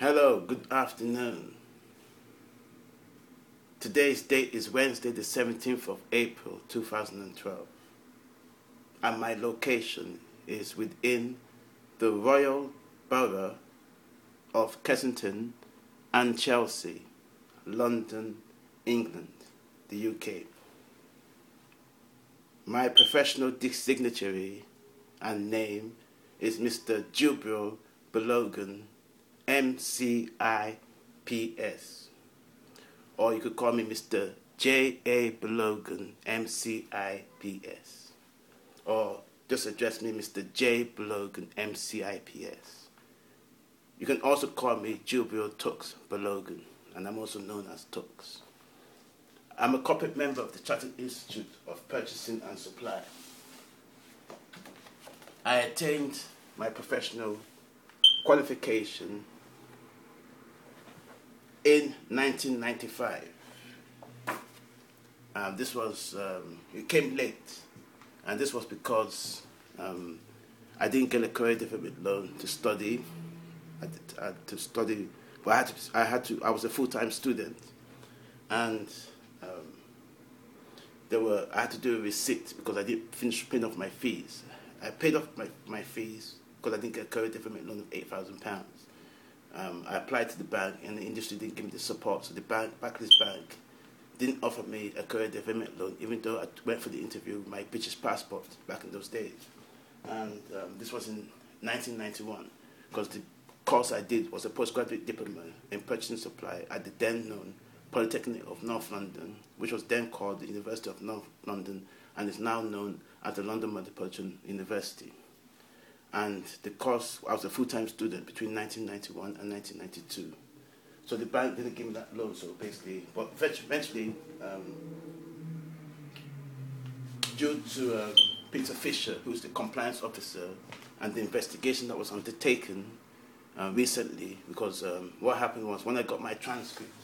Hello, good afternoon. Today's date is Wednesday, the 17th of April, 2012. And my location is within the Royal Borough of Kensington and Chelsea, London, England, the UK. My professional dignitary and name is Mr. Jubril Balogun MCIPS, or you could call me Mr. J.A. Balogun MCIPS, or just address me Mr. J. Balogun MCIPS. You can also call me Jubril Tux Balogun, and I'm also known as Tux. I'm a corporate member of the Chartered Institute of Purchasing and Supply. I attained my professional qualification in 1995. It came late, and this was because I didn't get a career development loan to study. I was a full-time student, and I had to do a receipt because I didn't finish paying off my fees. I paid off my fees because I didn't get a career development loan of £8,000. I applied to the bank, and the industry didn't give me the support. So the Barclays Bank didn't offer me a career development loan, even though I went for the interview with my British passport back in those days. And this was in 1991, because the course I did was a postgraduate diploma in purchasing supply at the then known Polytechnic of North London, which was then called the University of North London and is now known as the London Metropolitan University. And the course, I was a full-time student between 1991 and 1992. So the bank didn't give me that loan, so basically, but eventually, due to Peter Fisher, who's the compliance officer, and the investigation that was undertaken recently, because what happened was when I got my transcript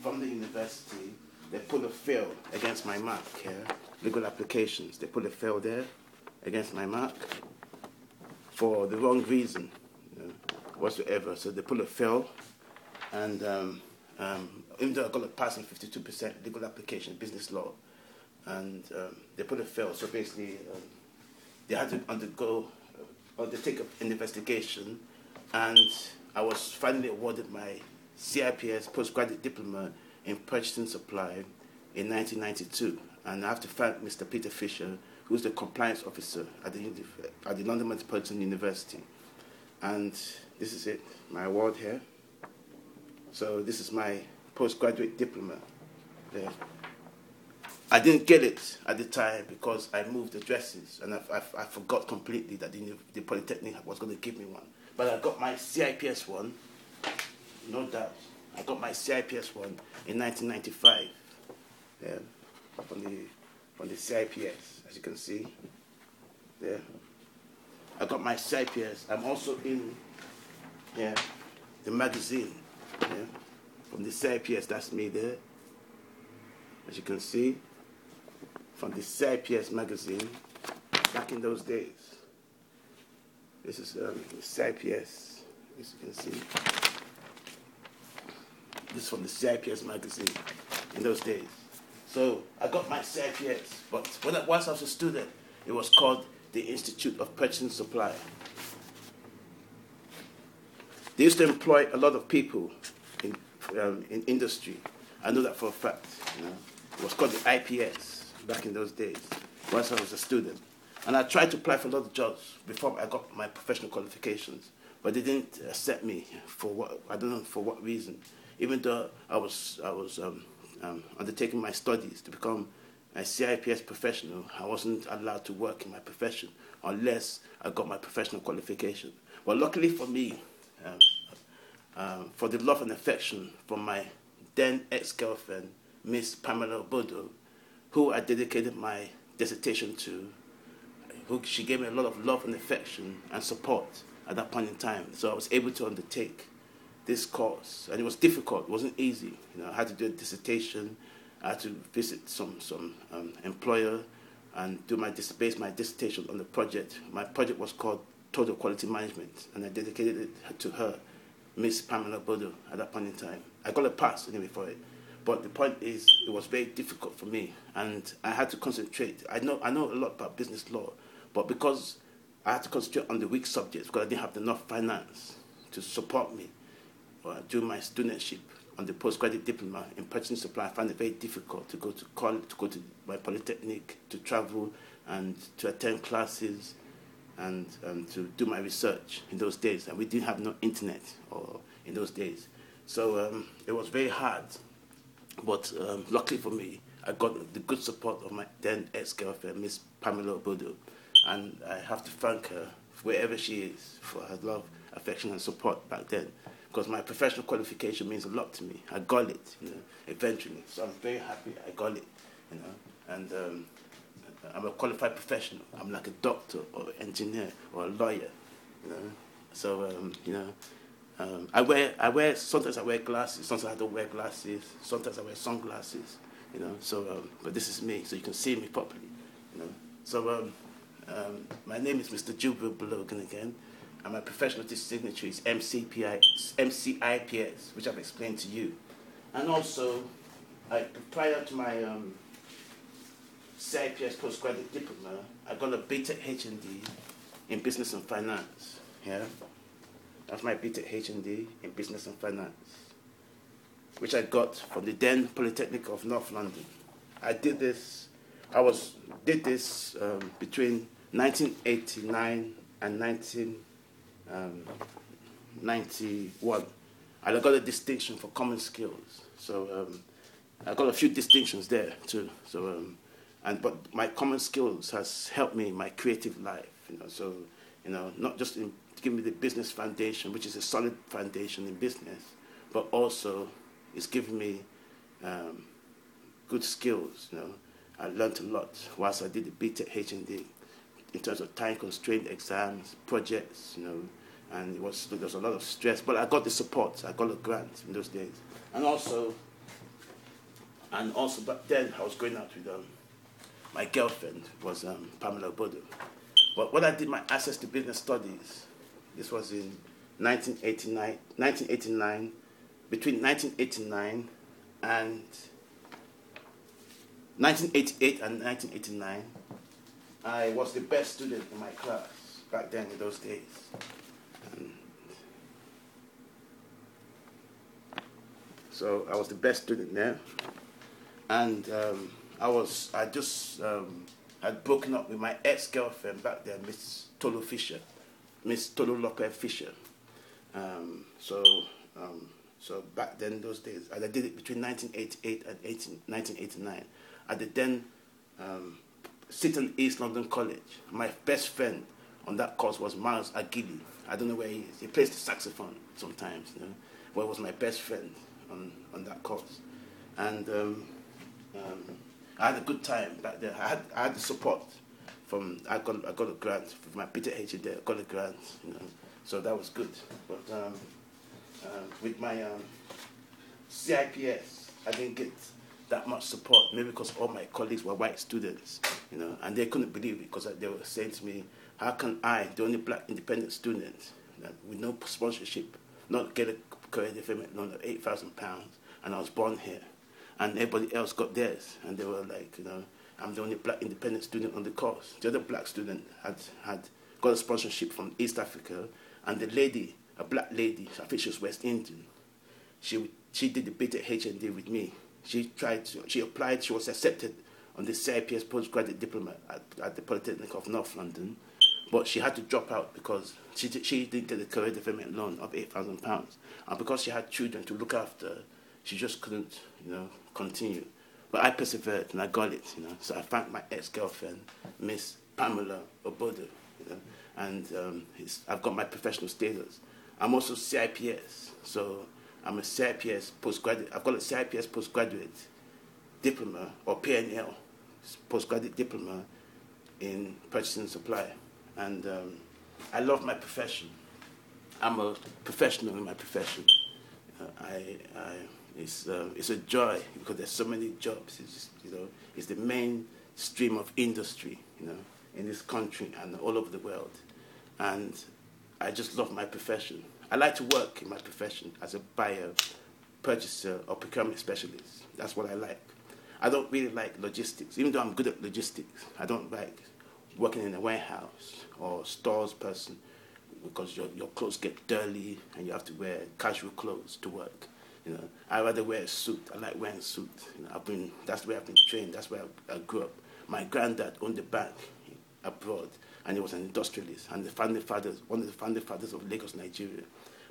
from the university, they put a fail against my mark here, legal applications. They put a fail there against my mark for the wrong reason, whatsoever. So they put a fail, and even though I got a passing 52% legal application, business law, and they put a fail. So basically, they had to undertake an investigation, and I was finally awarded my CIPS postgraduate diploma in purchasing supply in 1992. And I have to thank Mr. Peter Fisher, who's the compliance officer at the London Metropolitan University. And this is it, my award here. So this is my postgraduate diploma there. I didn't get it at the time because I moved addresses, and I forgot completely that the Polytechnic was going to give me one. But I got my CIPS one, no doubt. I got my CIPS one in 1995. Yeah, from the CIPS, as you can see. There. I got my CIPS. I'm also in the magazine. Yeah, from the CIPS, that's me there. As you can see, from the CIPS magazine, back in those days. This is the CIPS, as you can see. This is from the CIPS magazine in those days. So I got my CIPS, but once I was a student, it was called the Institute of Purchasing Supply. They used to employ a lot of people in industry. I know that for a fact. It was called the IPS back in those days, once I was a student. And I tried to apply for a lot of jobs before I got my professional qualifications, but they didn't accept me I don't know for what reason. Even though I was undertaking my studies to become a CIPS professional, I wasn't allowed to work in my profession unless I got my professional qualification. Well, luckily for me, for the love and affection from my then ex-girlfriend, Miss Pamela Bodo, who I dedicated my dissertation to, she gave me a lot of love and affection and support at that point in time. So I was able to undertake this course, and it was difficult. It wasn't easy. I had to do a dissertation. I had to visit some employer and base my dissertation on the project. My project was called Total Quality Management, and I dedicated it to her Miss Pamela Bodo at that point in time. I got a pass anyway for it. But the point is, it was very difficult for me, and I had to concentrate. I know a lot about business law, but because I had to concentrate on the weak subjects, because I didn't have enough finance to support me during my studentship on the postgraduate diploma in purchasing supply, I found it very difficult to go to college, to go to my polytechnic, to travel and to attend classes and to do my research in those days. And we didn't have no internet in those days. So it was very hard. But luckily for me, I got the good support of my then ex-girlfriend, Miss Pamela Bodo. And I have to thank her, wherever she is, for her love, affection, and support back then. Because my professional qualification means a lot to me. I got it, eventually. So I'm very happy I got it, And I'm a qualified professional. I'm like a doctor or engineer or a lawyer, So, sometimes I wear glasses, sometimes I don't wear glasses, sometimes I wear sunglasses, So, but this is me, so you can see me properly, So, my name is Mr. Jubril Balogun again, and my professional signature is MCIPS, which I've explained to you. And also, prior to my CIPS postgraduate diploma, I got a BTEC HND in Business and Finance. Yeah, that's my BTEC HND in Business and Finance, which I got from the then Polytechnic of North London. I did this between 1989 and 1991, and I got a distinction for common skills. So I got a few distinctions there too. So but my common skills has helped me in my creative life. So not just in giving me the business foundation, which is a solid foundation in business, but also it's given me good skills. I learned a lot whilst I did the BTEC HND in terms of time-constrained exams, projects, and there was a lot of stress. But I got the support. I got a grant in those days, and also back then I was going out with my girlfriend was Pamela Bodo. But when I did my Access to Business Studies, this was in 1989, between 1989 and 1988 and 1989, I was the best student in my class back then in those days. So I was the best student there, and I'd broken up with my ex-girlfriend back then, Miss Tolu Lopez Fisher. So back then, those days, and I did it between 1988 and 1989 at the then Seton East London College. My best friend on that course was Miles Agili. I don't know where he is. He plays the saxophone sometimes. But he was my best friend on that course, and I had a good time back there. I had the support from. I got a grant for my BTEC HND. I got a grant, so that was good. But with my CIPS, I didn't get that much support. Maybe because all my colleagues were white students, and they couldn't believe it because they were saying to me, "How can I, the only black independent student with no sponsorship, not get a career development loan of £8,000, and I was born here, and everybody else got theirs?" And they were like, I'm the only black independent student on the course. The other black student had got a sponsorship from East Africa, and the lady, a black lady, I think she was West Indian, she did the BTEC HND with me. She applied, she was accepted on the CIPS postgraduate diploma at the Polytechnic of North London, but she had to drop out because she didn't get a career development loan of £8,000, and because she had children to look after, she just couldn't, continue. But I persevered and I got it, So I thank my ex-girlfriend, Miss Pamela Obodo, and I've got my professional status. I'm also CIPS, so I'm a CIPS postgraduate. I've got a CIPS postgraduate diploma, or PNL, postgraduate diploma in purchasing and supply. And I love my profession. I'm a professional in my profession. It's a joy because there's so many jobs. It's just, it's the main stream of industry, in this country and all over the world. And I just love my profession. I like to work in my profession as a buyer, purchaser, or procurement specialist. That's what I like. I don't really like logistics. Even though I'm good at logistics, I don't like working in a warehouse or stores person because your clothes get dirty and you have to wear casual clothes to work. I rather wear a suit. I like wearing suits. That's the way I've been trained. That's where I grew up. My granddad owned a bank abroad, and he was an industrialist and one of the founding fathers of Lagos, Nigeria.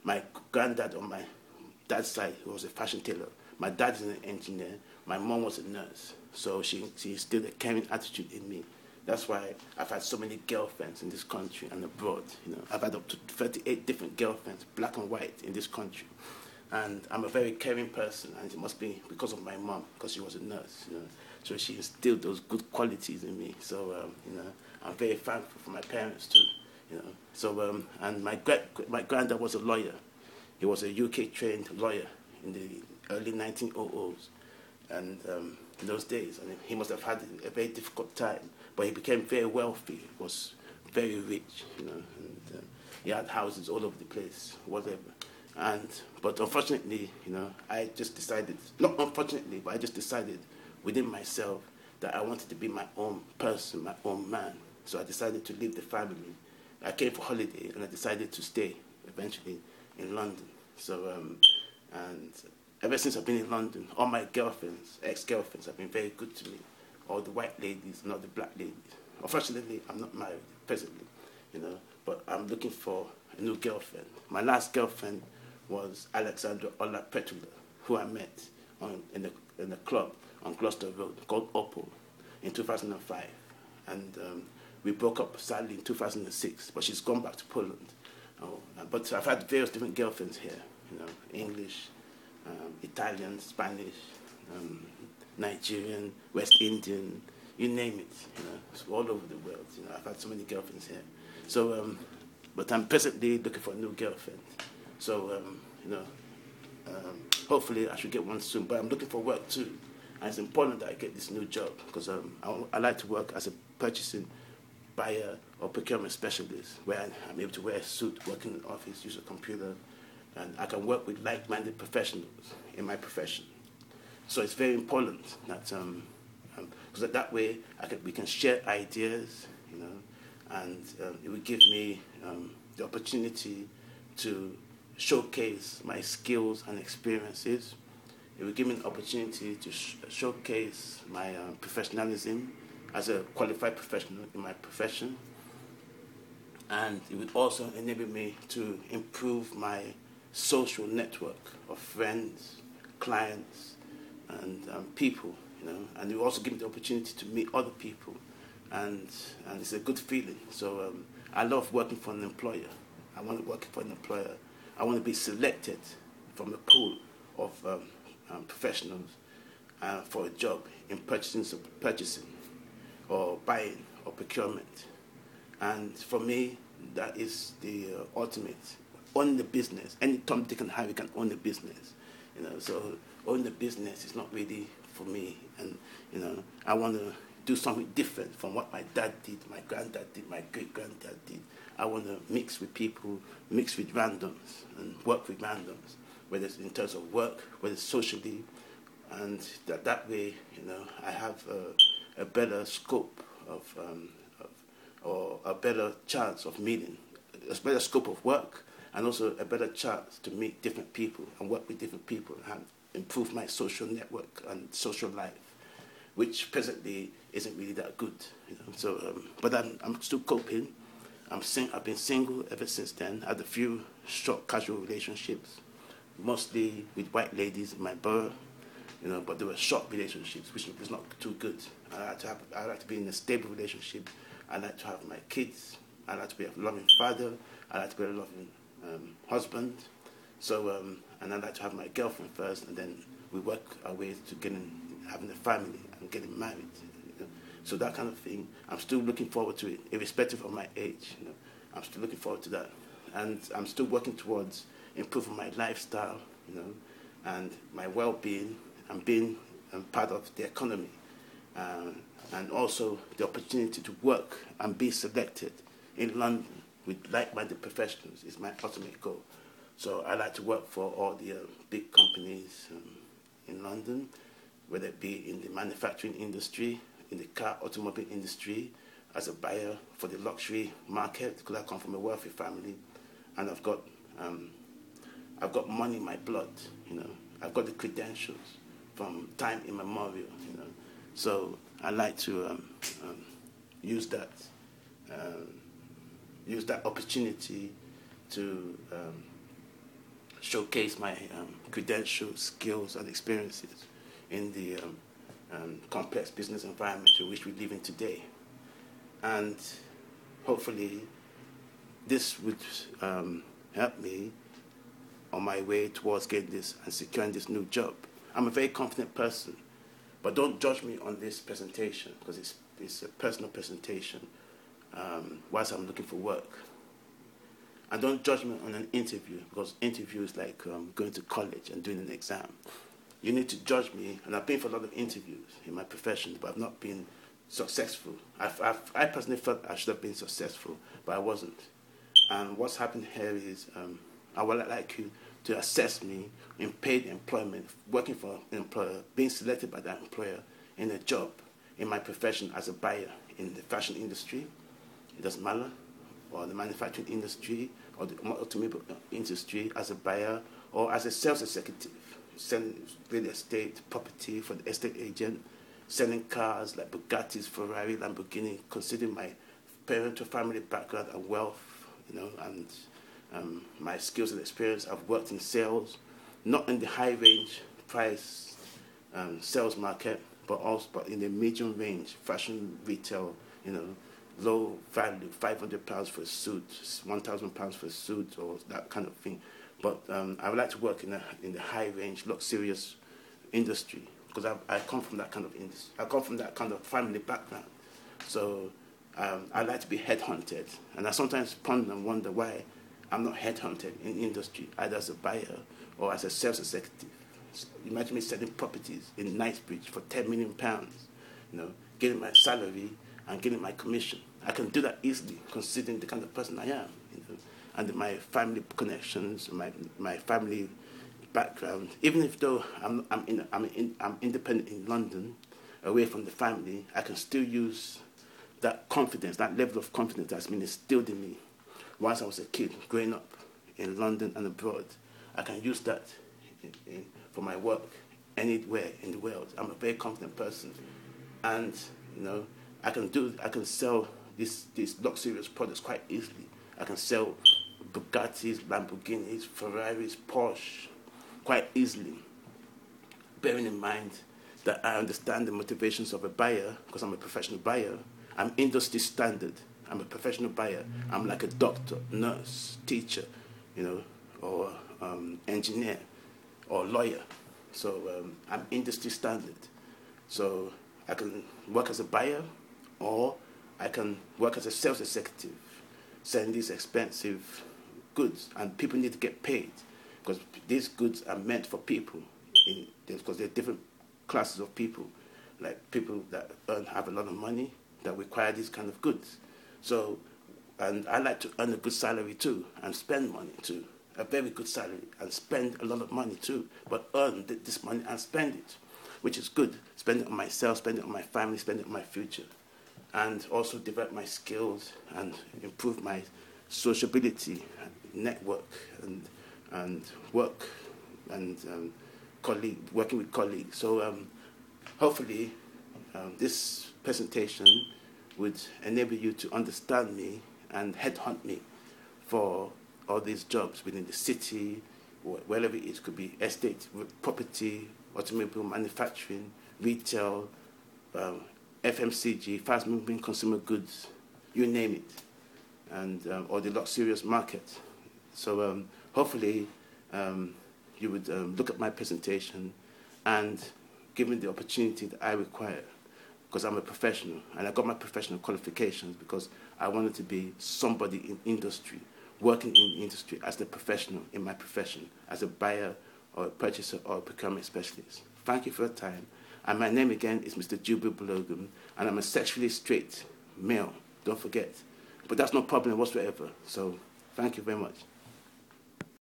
My granddad on my dad's side was a fashion tailor. My dad is an engineer. My mom was a nurse. So she instilled a caring attitude in me. That's why I've had so many girlfriends in this country and abroad. I've had up to 38 different girlfriends, black and white, in this country. And I'm a very caring person, and it must be because of my mom, because she was a nurse. So she instilled those good qualities in me. So I'm very thankful for my parents too. So and my granddad was a lawyer. He was a UK trained lawyer in the early 1900s, and in those days, and he must have had a very difficult time. But he became very wealthy. He was very rich, and he had houses all over the place, whatever. But unfortunately, I just decided, not unfortunately, but I just decided within myself that I wanted to be my own person, my own man. So I decided to leave the family. I came for holiday, and I decided to stay eventually in London. So, and ever since I've been in London, all my girlfriends, ex-girlfriends, have been very good to me. All the white ladies, not the black ladies. Unfortunately, I'm not married presently, but I'm looking for a new girlfriend. My last girlfriend was Alexandra Ola Petula, who I met in a club on Gloucester Road called Opal in 2005. And we broke up sadly in 2006, but she's gone back to Poland. But I've had various different girlfriends here, English, Italian, Spanish, Nigerian, West Indian, you name it, so all over the world. I've had so many girlfriends here. So, but I'm presently looking for a new girlfriend. So, hopefully I should get one soon. But I'm looking for work too, and it's important that I get this new job because I like to work as a purchasing buyer or procurement specialist, where I'm able to wear a suit, work in an office, use a computer, and I can work with like-minded professionals in my profession. So it's very important that because that way we can share ideas, and it will give me the opportunity to showcase my skills and experiences. It will give me an opportunity to showcase my professionalism as a qualified professional in my profession, and it would also enable me to improve my social network of friends, clients, and people, and it will also give me the opportunity to meet other people, and it's a good feeling. So I love working for an employer. I want to work for an employer. I want to be selected from a pool of professionals for a job in purchasing or buying or procurement. And for me, that is the ultimate. Own the business. Any Tom, Dick, and Harry can own the business. So own the business is not really for me. And, I want to do something different from what my dad did, my granddad did, my great-granddad did. I want to mix with people, mix with randoms, and work with randoms, whether it's in terms of work, whether it's socially, and that way, I have a better scope or a better chance of meeting, a better scope of work, and also a better chance to meet different people and work with different people and improve my social network and social life, which presently isn't really that good. So, but I'm still coping. I've been single ever since then. I had a few short casual relationships, mostly with white ladies in my borough, but they were short relationships, which was not too good. I like to be in a stable relationship. I like to have my kids. I like to be a loving father. I like to be a loving husband. So, and I like to have my girlfriend first, and then we work our way to having a family and getting married. So that kind of thing, I'm still looking forward to it, irrespective of my age. I'm still looking forward to that, and I'm still working towards improving my lifestyle, and my well-being, and being part of the economy, and also the opportunity to work and be selected in London with like-minded professionals is my ultimate goal. So I like to work for all the big companies in London, whether it be in the manufacturing industry, in the car automobile industry, as a buyer for the luxury market, because I come from a wealthy family, and I've got money in my blood, you know. I've got the credentials from time immemorial, you know. So I like to use that opportunity to showcase my credentials, skills, and experiences in the complex business environment in which we live in today. And hopefully this would help me on my way towards getting this and securing this new job. I'm a very confident person, but don't judge me on this presentation, because it's a personal presentation whilst I'm looking for work. And don't judge me on an interview, because interview is like going to college and doing an exam. You need to judge me, and I've been for a lot of interviews in my profession, but I've not been successful. I personally felt I should have been successful, but I wasn't. And what's happened here is I would like you to assess me in paid employment, working for an employer, being selected by that employer in a job in my profession as a buyer in the fashion industry, it doesn't matter, or the manufacturing industry, or the automobile industry as a buyer, or as a sales executive, selling real estate, property for the estate agent, selling cars like Bugattis, Ferrari, Lamborghini, considering my parental family background and wealth, you know, and my skills and experience. I've worked in sales, not in the high range price sales market, but in the medium range fashion retail, you know, low value, £500 for a suit, £1,000 for a suit, or that kind of thing. But I would like to work in the high range, luxurious industry, because I come from that kind of industry. I come from that kind of family background. So I like to be headhunted, and I sometimes ponder and wonder why I'm not headhunted in industry, either as a buyer or as a sales executive. Imagine me selling properties in Knightsbridge for £10 million, you know, getting my salary and getting my commission. I can do that easily, considering the kind of person I am, you know, and my family connections, my family background. Even if though I'm independent in London, away from the family, I can still use that confidence, that level of confidence that's been instilled in me once I was a kid, growing up in London and abroad. I can use that for my work anywhere in the world. I'm a very confident person, and you know, I can sell these luxurious products quite easily. I can sell Bugattis, Lamborghinis, Ferraris, Porsche quite easily, bearing in mind that I understand the motivations of a buyer, because I'm a professional buyer. I'm industry standard. I'm a professional buyer. I'm like a doctor, nurse, teacher, you know, or engineer, or lawyer. So I'm industry standard. So I can work as a buyer, or I can work as a sales executive, selling these expensive goods, and people need to get paid, because these goods are meant for people, because there are different classes of people, like people that have a lot of money that require these kind of goods. So, and I like to earn a good salary too, and spend money too, a very good salary, and spend a lot of money too, but earn this money and spend it, which is good. Spend it on myself, spend it on my family, spend it on my future, and also develop my skills and improve my sociability, network, and work, and working with colleagues. So hopefully this presentation would enable you to understand me and headhunt me for all these jobs within the city, wherever it is. Could be estate, property, automobile manufacturing, retail, FMCG, fast-moving consumer goods, you name it, and or the luxurious market. So hopefully you would look at my presentation and give me the opportunity that I require, because I'm a professional, and I got my professional qualifications because I wanted to be somebody in industry, working in industry as the professional in my profession, as a buyer or a purchaser or a procurement specialist. Thank you for your time. And my name again is Mr. Jubril Balogun, and I'm a sexually straight male, don't forget. But that's no problem whatsoever. So thank you very much.